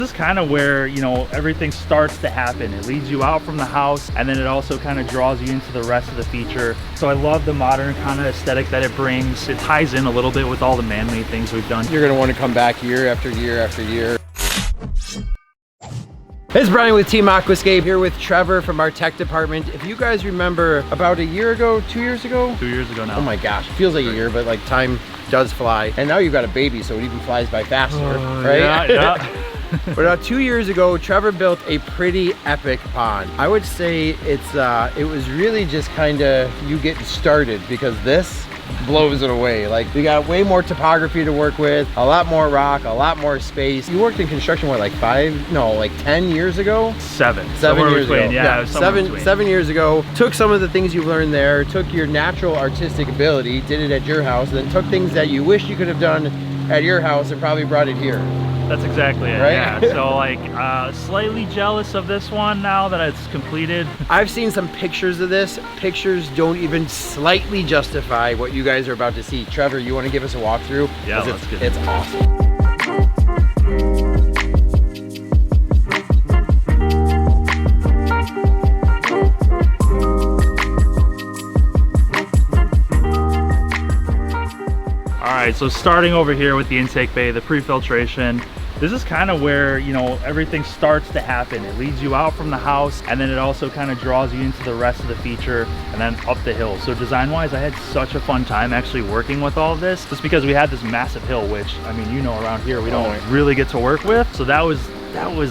This is kind of where, you know, everything starts to happen. It leads you out from the house, and then it also kind of draws you into the rest of the feature. So I love the modern kind of aesthetic that it brings. It ties in a little bit with all the man-made things we've done. You're gonna want to come back year after year after year. Hey, it's Brian with Team Aquascape here with Trevor from our tech department. If you guys remember about a year ago, 2 years ago? 2 years ago now. Oh my gosh, it feels like a year, but like time does fly. And now you've got a baby, so it even flies by faster, right? Yeah. But 2 years ago, Trevor built a pretty epic pond. I would say it was really just kind of you getting started, because this blows it away. Like, we got way more topography to work with, a lot more rock, a lot more space. You worked in construction, what, like 10 years ago? Seven Years ago. Yeah, seven years ago. Took some of the things you've learned there, took your natural artistic ability, did it at your house, then took things that you wish you could have done at your house and probably brought it here. That's exactly it, right? Yeah. So like, slightly jealous of this one now that it's completed. I've seen some pictures of this. Pictures don't even slightly justify what you guys are about to see. Trevor, you want to give us a walkthrough? Yeah, let's get it. It's awesome. All right, so starting over here with the intake bay, the pre-filtration, this is kind of where, you know, everything starts to happen. It leads you out from the house, and then it also kind of draws you into the rest of the feature and then up the hill. So design-wise, I had such a fun time actually working with all of this, just because we had this massive hill, which, I mean, you know, around here we don't really get to work with. So that was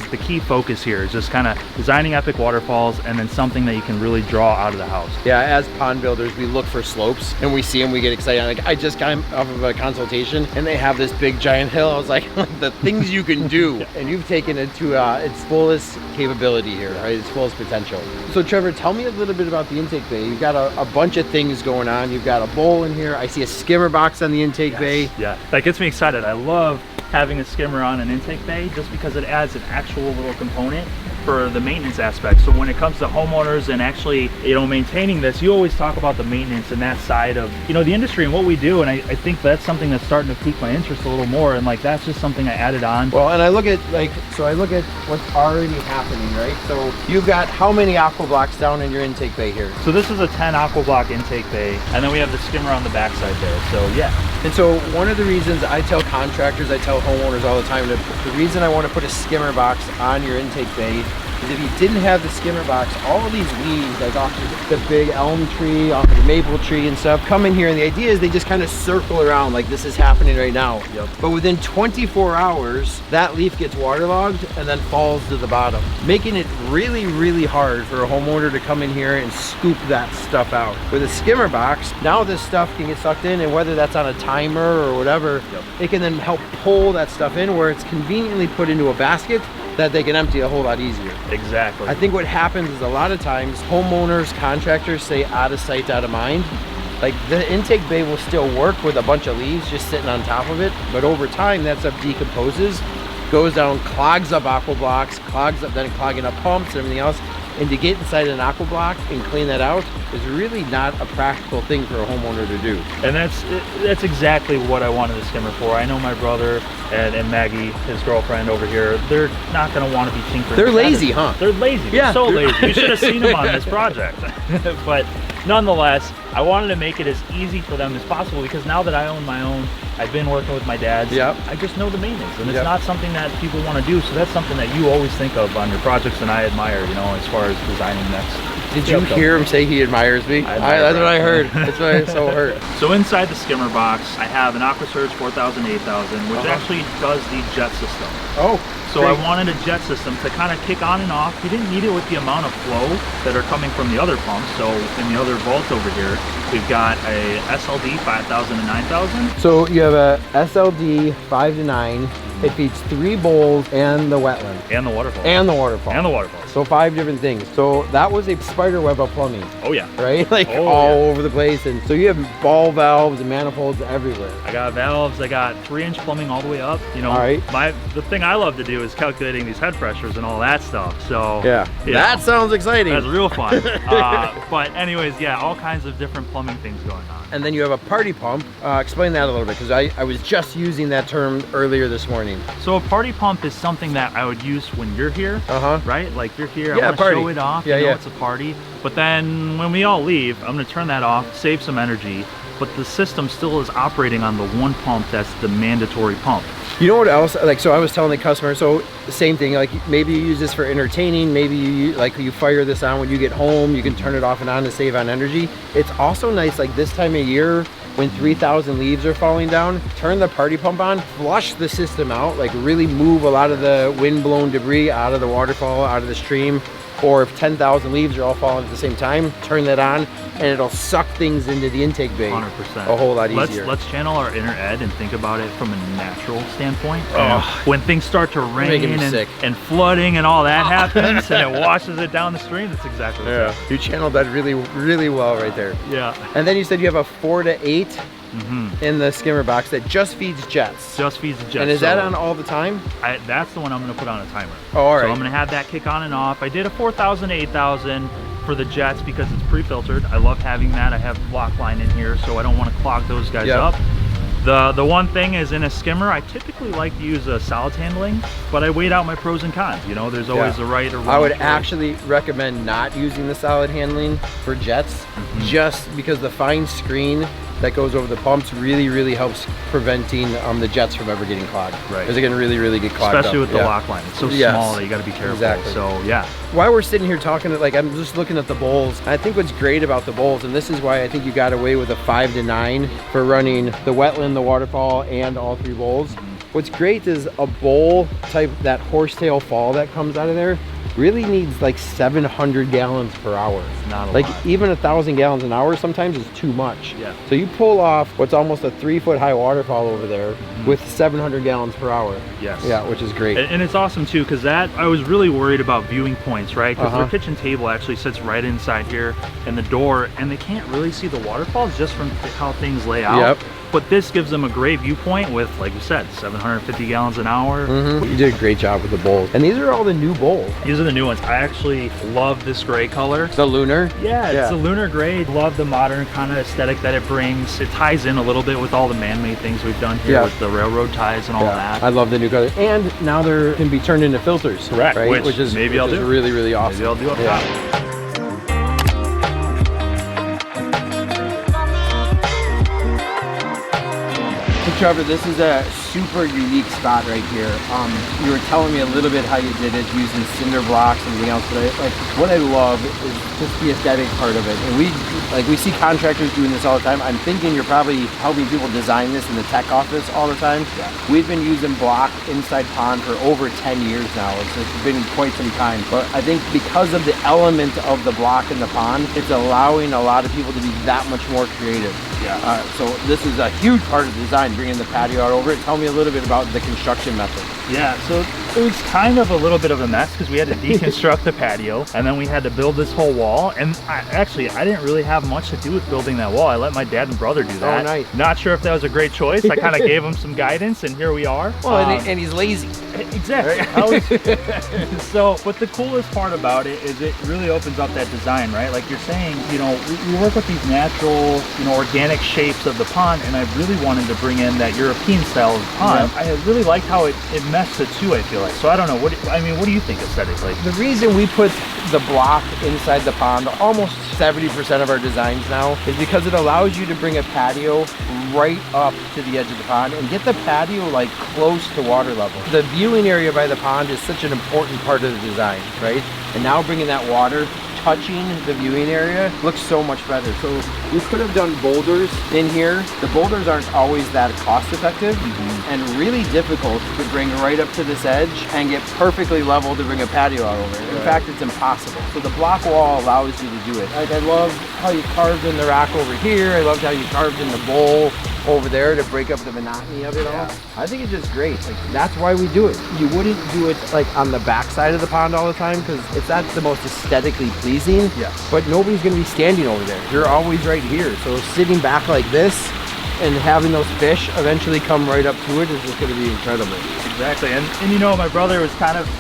the key focus here, is just kind of designing epic waterfalls and then something that you can really draw out of the house. Yeah, as pond builders, we look for slopes and we see them, we get excited. Like, I just got off of a consultation and they have this big giant hill. I was like, the things you can do, and you've taken it to its fullest capability here, right? Its fullest potential. So Trevor, tell me a little bit about the intake bay. You've got a bunch of things going on. You've got a bowl in here. I see a skimmer box on the intake bay. Yeah, that gets me excited. I love having a skimmer on an intake bay just because it adds an actual little component for the maintenance aspect. So when it comes to homeowners and actually, you know, maintaining this, you always talk about the maintenance and that side of, you know, the industry and what we do. And I think that's something that's starting to pique my interest a little more. And like, that's just something I added on. Well, and I look at what's already happening, right? So you've got how many aqua blocks down in your intake bay here? So this is a 10 aqua block intake bay. And then we have the skimmer on the backside there. So yeah. And so one of the reasons I tell contractors, I tell homeowners all the time, that the reason I want to put a skimmer box on your intake bay is if you didn't have the skimmer box, all of these weeds, like off the big elm tree, off the maple tree and stuff, come in here, and the idea is they just kind of circle around like this is happening right now. Yep. But within 24 hours, that leaf gets waterlogged and then falls to the bottom, making it really, really hard for a homeowner to come in here and scoop that stuff out. With a skimmer box, now this stuff can get sucked in, and whether that's on a timer or whatever, it can then help pull that stuff in where it's conveniently put into a basket that they can empty a whole lot easier. Exactly. I think what happens is a lot of times homeowners, contractors say out of sight, out of mind. Like, the intake bay will still work with a bunch of leaves just sitting on top of it, but over time that stuff decomposes, goes down, clogs up aqua blocks, then clogging up pumps and everything else. And to get inside an aqua block and clean that out is really not a practical thing for a homeowner to do. And that's exactly what I wanted the skimmer for. I know my brother and Maggie, his girlfriend over here, they're not going to want to be tinkering. They're lazy, huh? They're lazy. Yeah. They're so lazy. You should have seen them on this project. But nonetheless, I wanted to make it as easy for them as possible, because now that I own my own, I've been working with my dad's. Yep. I just know the maintenance, and it's not something that people want to do. So that's something that you always think of on your projects, and I admire, you know, as far as designing next. Did you hear him say he admires me? That's what I heard. That's why I so hurt. So inside the skimmer box, I have an AquaSurge 4000, 8000, which actually does the jet system. Oh. So I wanted a jet system to kind of kick on and off. You didn't need it with the amount of flow that are coming from the other pumps. So in the other vault over here, we've got a SLD 5000 and 9000. So you have a SLD 5 to 9. It feeds 3 bowls and the wetland. And the waterfall. And the waterfall. And the waterfall. So 5 different things. So that was a spider web of plumbing. Oh yeah. Right? Like all over the place. And so you have ball valves and manifolds everywhere. I got valves. I got 3-inch plumbing all the way up. You know, all right. The thing I love to do is calculating these head pressures and all that stuff. So yeah, that sounds exciting. That's real fun. But anyways, yeah, all kinds of different plumbing plumbing things going on. And then you have a party pump. Explain that a little bit, because I was just using that term earlier this morning. So a party pump is something that I would use when you're here, right? Like you're here, Yeah, I want to show it off, yeah, you know, it's a party. But then when we all leave, I'm gonna turn that off, save some energy, but the system still is operating on the one pump that's the mandatory pump. You know what else? Like, so I was telling the customer, so the same thing, like maybe you use this for entertaining, maybe you fire this on when you get home, you can turn it off and on to save on energy. It's also nice, like this time of year, when 3,000 leaves are falling down, turn the party pump on, flush the system out, like really move a lot of the wind-blown debris out of the waterfall, out of the stream. Or if 10,000 leaves are all falling at the same time, turn that on and it'll suck things into the intake bay 100%. a whole lot easier. Let's channel our inner Ed and think about it from a natural standpoint. When things start to rain and flooding and all that happens and it washes it down the stream, that's exactly what it is. You channeled that really, really well right there. Yeah. And then you said you have a 4 to 8 in the skimmer box that just feeds jets. Just feeds jets. And is that on all the time? That's the one I'm going to put on a timer. Oh, all right. So I'm going to have that kick on and off. I did a 4,000, 8,000 for the jets because it's pre-filtered. I love having that. I have block line in here, so I don't want to clog those guys up. The one thing is, in a skimmer, I typically like to use a solids handling, but I weighed out my pros and cons. You know, there's always a right or wrong. I would actually recommend not using the solid handling for jets, just because the fine screen that goes over the pumps really, really helps preventing the jets from ever getting clogged. Right. Because they can really, really get clogged Especially up. with the lock line. It's so small that you got to be careful. Exactly. So, yeah. While we're sitting here talking, like I'm just looking at the bowls, I think what's great about the bowls, and this is why I think you got away with a 5 to 9 for running the wetland, the waterfall, and all 3 bowls. What's great is a bowl type, that horsetail fall that comes out of there, really needs like 700 gallons per hour. It's not a like lot. Even 1,000 gallons an hour sometimes is too much. Yeah. So you pull off what's almost a 3-foot high waterfall over there with 700 gallons per hour. Yes. Yeah, which is great. And it's awesome too, because I was really worried about viewing points, right? Because their kitchen table actually sits right inside here and the door, and they can't really see the waterfalls just from how things lay out. Yep. But this gives them a great viewpoint with, like you said, 750 gallons an hour. You did a great job with the bowls. And these are all the new bowls. These are the new ones. I actually love this gray color. The lunar? Yeah, it's a lunar gray. Love the modern kind of aesthetic that it brings. It ties in a little bit with all the man-made things we've done here with the railroad ties and all that. I love the new color. And now they can be turned into filters. Correct. Right? Which is maybe I'll do. Really, really awesome. Maybe I'll do up top. Trevor, this is a super unique spot right here. You were telling me a little bit how you did it using cinder blocks and everything else, but what I love is just the aesthetic part of it. And we see contractors doing this all the time. I'm thinking you're probably helping people design this in the tech office all the time. Yeah. We've been using block inside pond for over 10 years now. It's been quite some time. But I think because of the element of the block in the pond, it's allowing a lot of people to be that much more creative. Yeah. So this is a huge part of the design, bringing the patio out over it. Tell me a little bit about the construction method. Yeah, so it was kind of a little bit of a mess because we had to deconstruct the patio, and then we had to build this whole wall. And I didn't really have much to do with building that wall. I let my dad and brother do that. Oh, nice. Not sure if that was a great choice. I kind of gave him some guidance, and here we are. Well, and he's lazy. Exactly. So, but the coolest part about it is it really opens up that design, right? Like you're saying, you know, we work with these natural, you know, organic shapes of the pond, and I really wanted to bring in that European style of pond. Yeah. I really liked how it meshed the two, I feel like. So I don't know, what do you think aesthetically? The reason we put the block inside the pond, almost 70% of our designs now, is because it allows you to bring a patio right up to the edge of the pond and get the patio like close to water level. The viewing area by the pond is such an important part of the design, right? And now bringing that water touching the viewing area looks so much better. So we could have done boulders in here. The boulders aren't always that cost effective and really difficult to bring right up to this edge and get perfectly level to bring a patio out over it. In fact, it's impossible. So the block wall allows you to do it. Like, I love how you carved in the rack over here. I loved how you carved in the bowl over there to break up the monotony of it all. I think it's just great. Like, that's why we do it. You wouldn't do it like on the back side of the pond all the time because it's not the most aesthetically pleasing. Yeah. But nobody's going to be standing over there. You're always right here. So sitting back like this and having those fish eventually come right up to it is just going to be incredible. Exactly. And you know, my brother was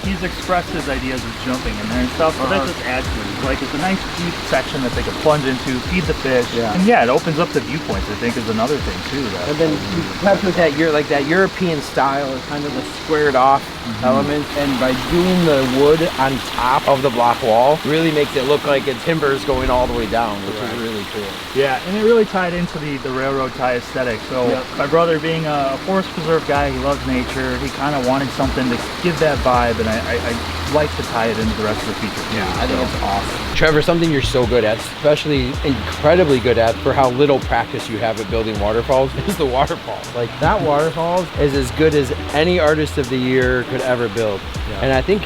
he's expressed his ideas of jumping in there and stuff, so that just adds to it. like it's a nice deep section that they can plunge into, feed the fish. Yeah. And yeah, it opens up the viewpoints, I think, is another thing too. And then you kept with that that European style, is kind of the squared off element, and by doing the wood on top of the block wall really makes it look like it's timbers going all the way down, which is really cool. Yeah, and it really tied into the railroad tie aesthetic. So my brother, being a forest preserve guy, he loves nature, he kind of wanted something to give that vibe, and I like to tie it into the rest of the feature. Yeah, I think it's awesome. Trevor, something you're so good at, especially incredibly good at for how little practice you have at building waterfalls, is the waterfalls. Like, that waterfalls is as good as any artist of the year could ever build. And I think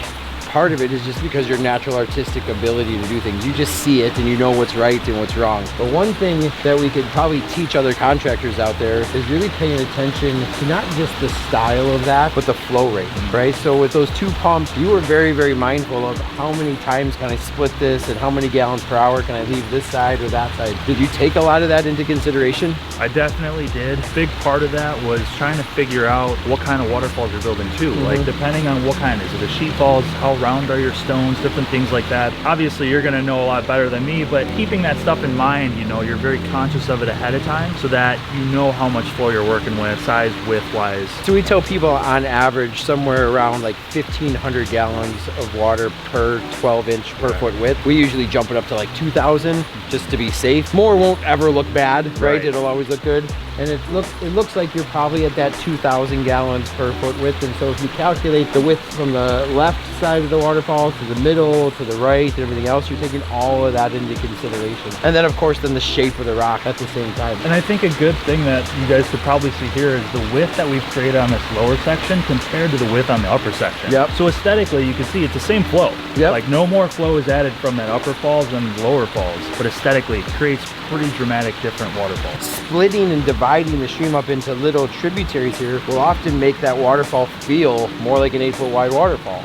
part of it is just because your natural artistic ability to do things. You just see it and you know what's right and what's wrong. But one thing that we could probably teach other contractors out there is really paying attention to not just the style of that, but the flow rate, right? So with those 2 pumps, you were very, very mindful of how many times can I split this and how many gallons per hour can I leave this side or that side. Did you take a lot of that into consideration? I definitely did. Big part of that was trying to figure out what kind of waterfalls you're building too. Like, depending on what kind, is it a sheet falls, how round are your stones, different things like that. Obviously you're going to know a lot better than me, but keeping that stuff in mind, you know, you're very conscious of it ahead of time so that you know how much flow you're working with, size, width wise. So we tell people on average somewhere around like 1,500 gallons of water per 12-inch per foot width. We usually jump it up to like 2,000 just to be safe. More won't ever look bad, right? It'll always look good. And it looks like you're probably at that 2,000 gallons per foot width. And so if you calculate the width from the left side of the waterfall to the middle, to the right, and everything else, you're taking all of that into consideration. And then of course, then the shape of the rock at the same time. And I think a good thing that you guys could probably see here is the width that we've created on this lower section compared to the width on the upper section. So aesthetically, you can see it's the same flow. Like, no more flow is added from that upper falls than lower falls, but aesthetically it creates pretty dramatic different waterfalls. Splitting and dividing the stream up into little tributaries here will often make that waterfall feel more like an 8-foot wide waterfall.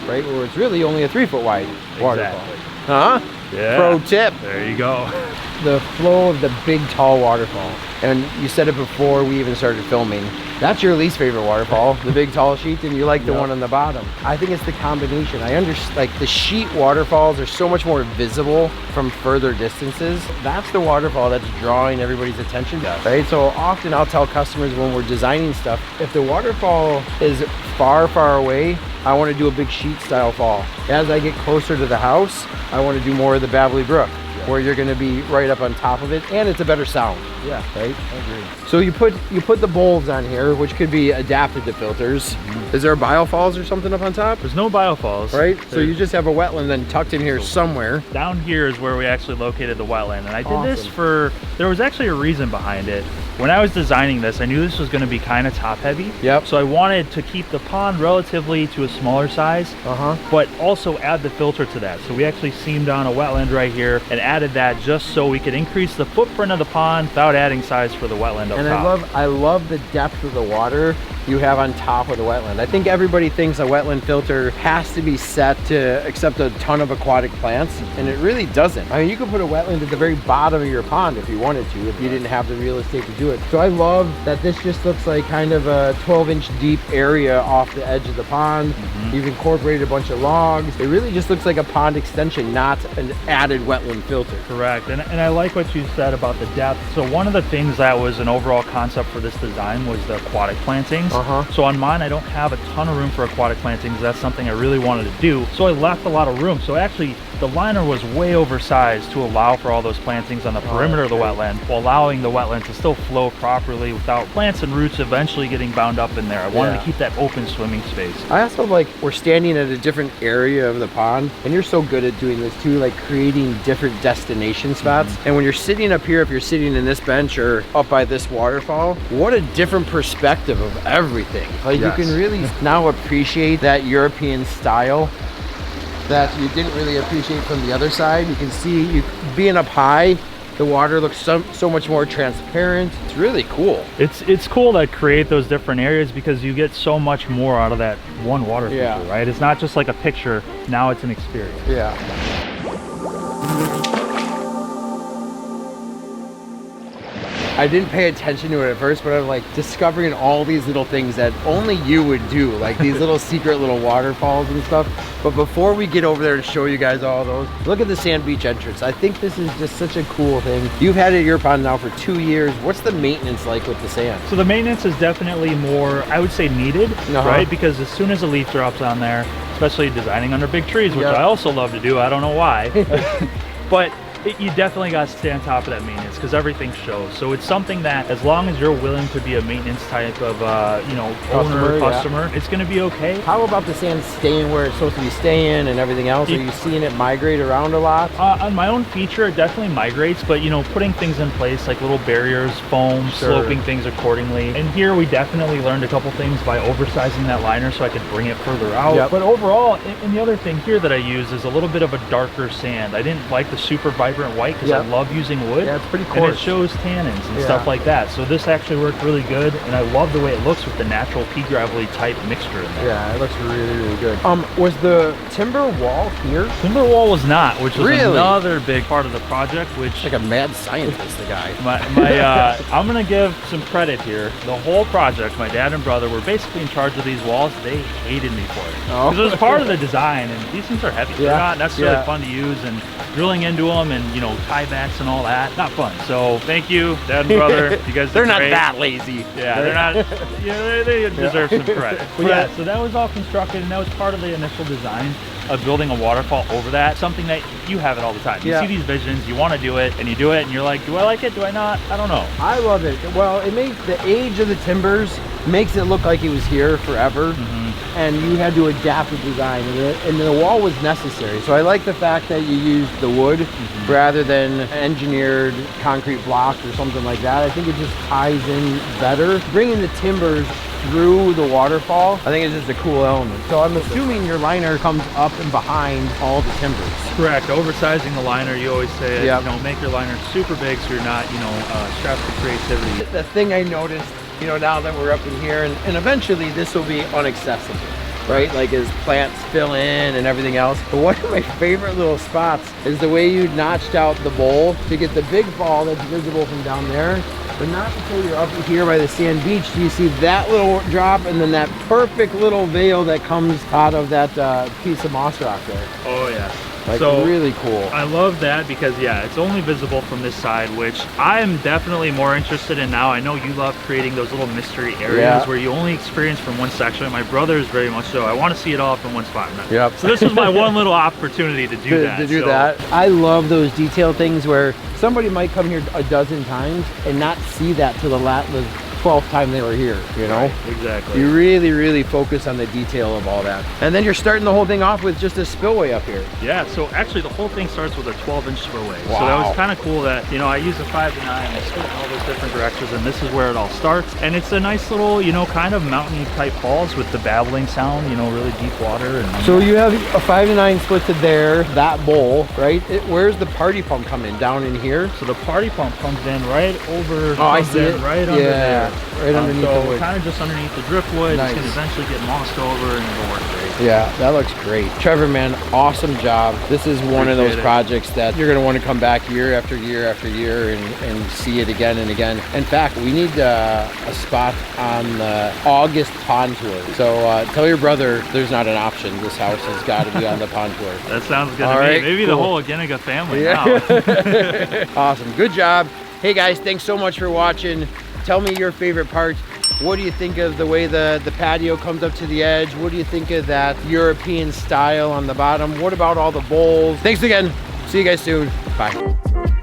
Right? Where it's really only a 3-foot wide waterfall. Huh? Yeah. Pro tip. There you go. The flow of the big, tall waterfall. And you said it before we even started filming. That's your least favorite waterfall, the big, tall sheet, and you like the one on the bottom. I think it's the combination. I understand, like, the sheet waterfalls are so much more visible from further distances. That's the waterfall that's drawing everybody's attention, right? So often I'll tell customers when we're designing stuff, if the waterfall is far, far away, I want to do a big sheet style fall. As I get closer to the house, I want to do more of the Babbly Brook, where you're going to be right up on top of it, and it's a better sound. Right? I agree. So you put the bowls on here, which could be adapted to filters. Is there biofalls or something up on top? There's no biofalls. Right? So you just have a wetland then tucked in here somewhere. Down here is where we actually located the wetland, and I did this for, there was actually a reason behind it. When I was designing this, I knew this was going to be kind of top heavy. So I wanted to keep the pond relatively to a smaller size, but also add the filter to that. So we actually seamed on a wetland right here and added that just so we could increase the footprint of the pond without adding size for the wetland up top. I love the depth of the water you have on top of the wetland. I think everybody thinks a wetland filter has to be set to accept a ton of aquatic plants, and it really doesn't. I mean, you could put a wetland at the very bottom of your pond if you wanted to, if you didn't have the real estate to do it. So I love that this just looks like kind of a 12-inch deep area off the edge of the pond. You've incorporated a bunch of logs. It really just looks like a pond extension, not an added wetland filter. Correct, and I like what you said about the depth. So one of the things that was an overall concept for this design was the aquatic plantings. So on mine, I don't have a ton of room for aquatic plantings. That's something I really wanted to do. So I left a lot of room. So actually, the liner was way oversized to allow for all those plantings on the perimeter of the wetland, while allowing the wetland to still flow properly without plants and roots eventually getting bound up in there. I wanted to keep that open swimming space. I also like, we're standing at a different area of the pond, and you're so good at doing this too, like creating different destination spots. And when you're sitting up here, if you're sitting in this bench or up by this waterfall, what a different perspective of everything. Like you can really now appreciate that European style that you didn't really appreciate from the other side. You can see, you being up high, the water looks so much more transparent. It's really cool. It's cool to create those different areas because you get so much more out of that one water feature, right? It's not just like a picture, now it's an experience. I didn't pay attention to it at first, but I'm like discovering all these little things that only you would do, like these little secret little waterfalls and stuff. But before we get over there to show you guys all those, look at the sand beach entrance. I think this is just such a cool thing. You've had it at your pond now for 2 years. What's the maintenance like with the sand? So the maintenance is definitely more, I would say, needed, right? Because as soon as a leaf drops on there, especially designing under big trees, which I also love to do, I don't know why, but you definitely got to stay on top of that maintenance because everything shows. So it's something that as long as you're willing to be a maintenance type of, you know, owner, customer, it's going to be okay. How about the sand staying where it's supposed to be staying and everything else? Are you seeing it migrate around a lot? On my own feature, it definitely migrates, but you know, putting things in place like little barriers, foam, sloping things accordingly. And here we definitely learned a couple things by oversizing that liner so I could bring it further out. But overall, and the other thing here that I use is a little bit of a darker sand. I didn't like the super vibrant white because I love using wood. Yeah, it's pretty coarse. And it shows tannins and stuff like that. So this actually worked really good, and I love the way it looks with the natural pea gravelly type mixture in there. Yeah, it looks really, really good. Was the timber wall here? Timber wall was not, which was another big part of the project. Which like a mad scientist, the guy. I'm gonna give some credit here. The whole project, my dad and brother were basically in charge of these walls. They hated me for it because it was part of the design, and these things are heavy. They're not necessarily fun to use, and drilling into them and you know tiebacks and all that, not fun. So thank you, dad and brother. You guys, they're not that lazy. Yeah, they're not. Yeah, they deserve some credit. But yeah, so that was all constructed, and that was part of the initial design of building a waterfall over that. Something that you have it all the time. You see these visions, you want to do it, and you do it, and you're like, do I like it? Do I not? I don't know. I love it. Well, it makes the age of the timbers makes it look like it was here forever. And you had to adapt the design, and the wall was necessary. So I like the fact that you used the wood rather than engineered concrete blocks or something like that. I think it just ties in better. Bringing the timbers through the waterfall, I think it's just a cool element. So I'm assuming your liner comes up and behind all the timbers. Correct. Oversizing the liner, you always say, you know, make your liner super big so you're not, you know, strapped to creativity. The thing I noticed, you know, now that we're up in here, and eventually this will be inaccessible, right? Like as plants fill in and everything else. But one of my favorite little spots is the way you notched out the bowl to get the big ball that's visible from down there. But not until you're up here by the sand beach do you see that little drop and then that perfect little veil that comes out of that piece of moss rock there. Oh yeah. Like, so really cool. I love that because yeah, it's only visible from this side, which I am definitely more interested in now. I know you love creating those little mystery areas where you only experience from one section. My brother is very much so. I want to see it all from one spot. So this was my one little opportunity to do that. To do that. I love those detail things where somebody might come here a dozen times and not see that till the 12th time they were here, you know? Right, exactly. You really, really focus on the detail of all that. And then you're starting the whole thing off with just a spillway up here. Yeah, so actually the whole thing starts with a 12-inch spillway. Wow. So that was kind of cool that, you know, I use a 5 to 9, I spin in all those different directions, and this is where it all starts. And it's a nice little, you know, kind of mountainy type falls with the babbling sound, you know, really deep water. And so you have a 5 to 9 split to there, that bowl, right? Where's the party pump coming? Down in here? So the party pump comes in right over, I see it. Right under there. Right underneath the wood. Kind of just underneath the driftwood. Nice. It's going to eventually get mossed over and it'll work great. Yeah, that looks great. Trevor, man, awesome job. This is one of those projects that you're going to want to come back year after year after year and see it again and again. In fact, we need a spot on the August pond tour. So tell your brother there's not an option. This house has got to be on the pond tour. That sounds good to me. Maybe the whole Ageniga family now. Awesome. Good job. Hey guys, thanks so much for watching. Tell me your favorite part. What do you think of the way the patio comes up to the edge? What do you think of that European style on the bottom? What about all the bowls? Thanks again. See you guys soon. Bye.